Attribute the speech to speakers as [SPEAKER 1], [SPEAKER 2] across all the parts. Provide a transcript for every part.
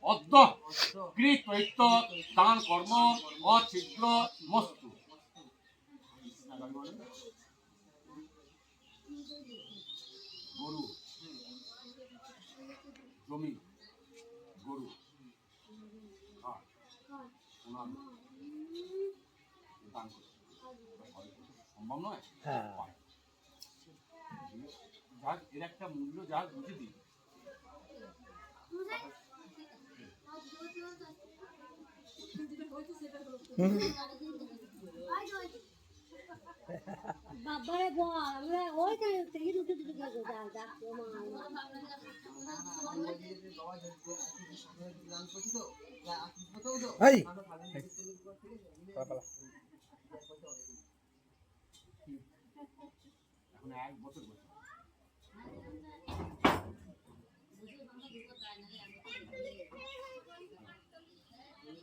[SPEAKER 1] অদ্য কৃত দান কর্ম অছিদ্র মস্তু। গরু, জমি, গরু দান করতে সম্ভব নয়। যাক এর একটা মূল্য যাক বুঝে দিই।
[SPEAKER 2] বাবারে বল আমরা ওইখানে থেকে দুটো দুটো করে দাও ডাকো মা
[SPEAKER 3] এই
[SPEAKER 1] এখন 1 বছর বয়স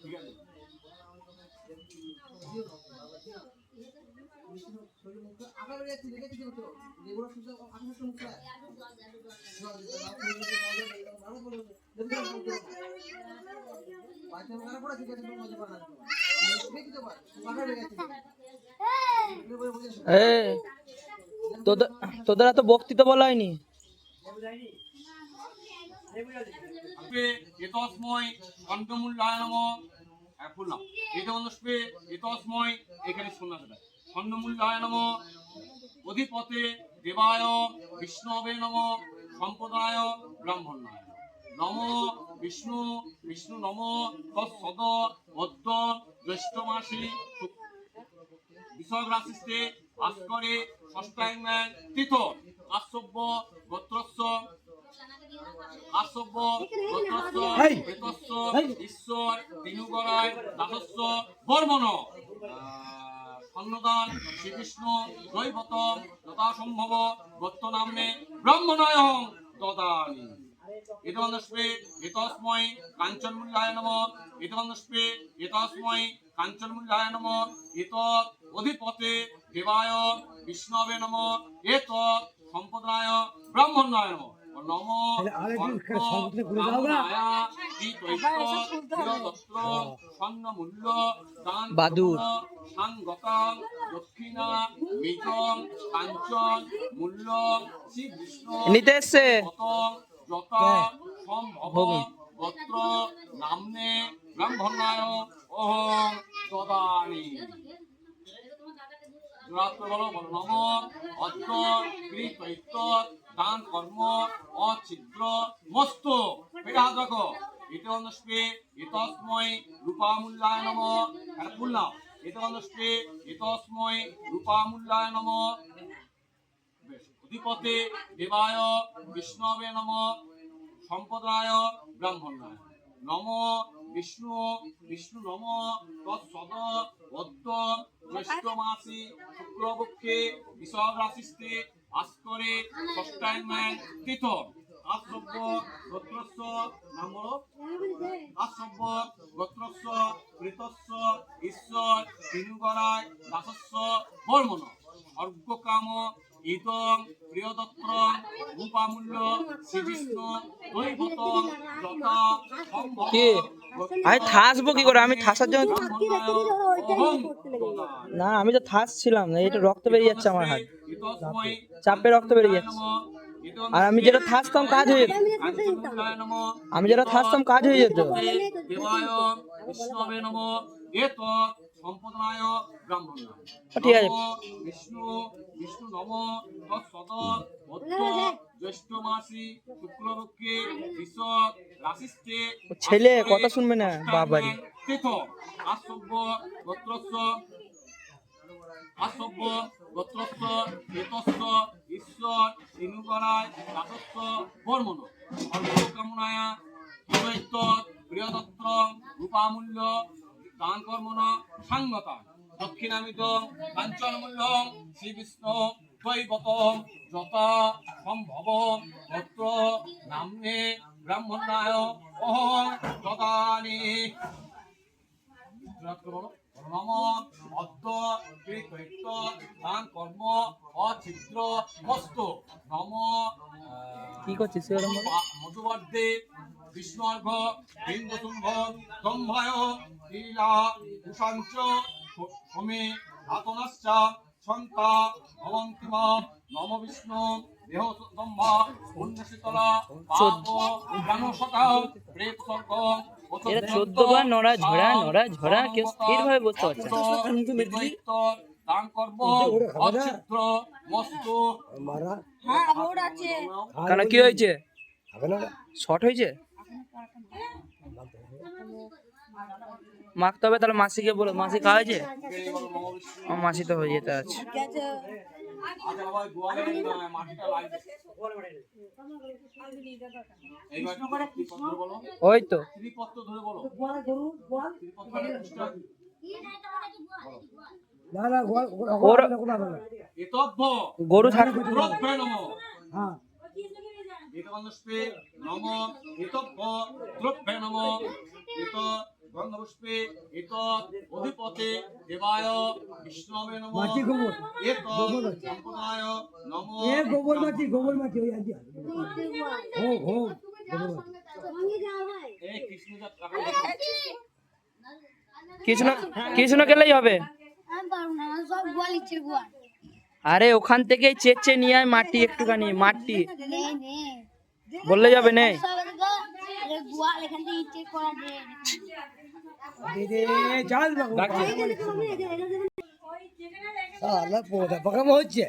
[SPEAKER 1] ঠিক আছে।
[SPEAKER 3] তোদের তো বক্তৃতা বলা হয়নি।
[SPEAKER 1] এতস্ময় খণ্ডমূল্যায় নমঃ। বললাম এটা অনুষ্পে এতস্ময় এখানে শোনা যাবে। খণ্ডমূল্যায় নমঃ অধিপতে দেবায় বিষ্ণবে নমঃ সম্পদায় ব্রাহ্মণায় নমঃ বিষ্ণু বিষ্ণু নমঃ তৎসদ অদ্য জ্যৈষ্ঠ মাসি বিষয় রাশিতে আস্করে ষষ্ঠাঙ্গায় তীর্থ আসব্য গোত্রস্য আসব্য গোত্রস্য প্রেতস্য ঈশ্বর তিনুগরায় দাসস্য বর্মণ সন্নদান শ্রীকৃষ্ণ দৈবত যথাসম্ভব গোত্র নামে ব্রাহ্মণায়ং দদামি। এতস্মৈ এতস্মৈ কাঞ্চনমূল্যায় নমঃ। এতস্মৈ এতস্মৈ কাঞ্চনমূল্যায় নমঃ। এতৎ অধিপতে দেবায় বিষ্ণবে নমঃ। এতৎ সম্পদায় ব্রাহ্মণায় নমঃ।
[SPEAKER 3] বাদুর
[SPEAKER 1] দক্ষিণা মেজং কাঞ্চন মূল্য শ্রী বিষ্ণু
[SPEAKER 3] নিতে এসছে
[SPEAKER 1] যথা সম্ভব গোত্র নামনে ব্রাহ্মণায় অহং দদামি। নম অদ্য কৃত দান কর্ম অছিদ্র মস্তু। এটা হাত রাখো। এটা অনুষ্পে এতস্মৈ রূপামূল্যায় নমঃ। আর বললাম এটা অনুষ্পে এতস্মৈ রূপামূল্যায় নমঃ। অধিপতে দেবায় বিষ্ণবে নমঃ সম্পদায় ব্রাহ্মণায় নমঃ বিষ্ণু বিষ্ণু নমঃ তৎসদ অদ্য জ্যৈষ্ঠ মাসি শুক্লপক্ষে বিষয় রাশিতে আস্করে ষষ্ঠাঙ্গায় তীর্থ আসব্য গোত্রস্য নাম বলো আসব্য গোত্রস্য প্রেতস্য ঈশ্বর তিনুগরায় দাসস্য বর্মণ অর্ঘ্যকাম ইদং প্রিয়দত্ত রূপামূল্য শ্রীবিষ্ণু দৈবত যথা সম্ভব।
[SPEAKER 3] আমি থাসবো কি করে? আমি থাসার জন্য না, আমি তো থাস ছিলাম না। এটা রক্ত বেরিয়ে যাচ্ছে আমার হাত, চাপে রক্ত বেরিয়ে যাচ্ছে। আর আমি যেটা থাসতাম কাজ হয়ে যেত। আমি যেটা থাসতাম কাজ হয়ে যেত।
[SPEAKER 1] সম্পদায় ব্রাহ্মণায়
[SPEAKER 3] ঠিক আছে।
[SPEAKER 1] বিষ্ণু বিষ্ণু নম তৎসদ অদ্য জ্যৈষ্ঠ মাসি শুক্লপক্ষে বিষয় রাশিতে
[SPEAKER 3] ছেলে কথা শুনবে না বাবারি।
[SPEAKER 1] তীর্থ আসব্য গোত্রস্য আসব্য গোত্রস্য প্রেতস্য ঈশ্বর তিনুগরায় দাসস্য বর্মণ অর্ঘ্যকামনায় দৈত্য প্রিয়দত্ত রূপামূল্য দান কর্মণ সাঙ্গতা দক্ষিণামিত কাঞ্চনমূল্য শ্রীবিষ্ণু দৈবত যথা সম্ভব গোত্র নামনে ব্রাহ্মণায় অহং দদামি। নম অদ্য কৃতৈত্য দান কর্ম অছিদ্র মস্তু নম
[SPEAKER 3] কি করছিস সেরকম বল?
[SPEAKER 1] মধুবর্ধে বিষ্ণুর্ঘ বিন্দুতুম্ভ দম্ভায় লীলা কুশাঞ্চ সমে ধাতনাশ্চ ছন্তা ভবন্তিমা নম বিষ্ণু দেহ দম্ভা পুণ্যশীতলা পাপ জ্ঞানশতা প্রেত স্বর্গ
[SPEAKER 3] এরা 14 বার নড়া ঝরা কেউ স্থির ভাবে বসতে পারছে না।
[SPEAKER 1] দান করব অছিদ্র মস্তু
[SPEAKER 3] কেন কি হয়েছে? শর্ট হয়েছে? মাখতে হবে তাহলে মাসিকে বলো। মাসি খাওয়া হয়েছে? আমার মাসি তো হয়ে যেতে আছে। ওই তো
[SPEAKER 1] ত্রিপত্র ধরে বলো
[SPEAKER 3] ওর
[SPEAKER 1] এতব্য
[SPEAKER 3] গরু থাক
[SPEAKER 1] দ্রব্যে নমঃ এতগন্ধপুষ্পে নমঃ এতব্য দ্রব্যে নমঃ এত গন্ধপুষ্পে এত অধিপতে দেবায় বিষ্ণবে নমঃ এত সম্পদায় নমঃ
[SPEAKER 4] গোবর মাটি ওই আজ হোম
[SPEAKER 2] সঙ্গে যাওয়া হয়
[SPEAKER 1] এই কৃষ্ণজাত
[SPEAKER 3] কিছু না খেলেই হবে।
[SPEAKER 2] আমি পারবো না আমার সব গোয়াল ইচ্ছে গোয়াল
[SPEAKER 3] আরে ওখান থেকেই চেঁচে নিয়ে আয় মাটি, একটুখানি মাটি
[SPEAKER 2] নে নে
[SPEAKER 3] বললে যাবে নেই।
[SPEAKER 2] সব এদিকে গোয়াল এখান থেকে ইচ্ছে করা দে
[SPEAKER 4] চাল পোদা পাকামো হচ্ছে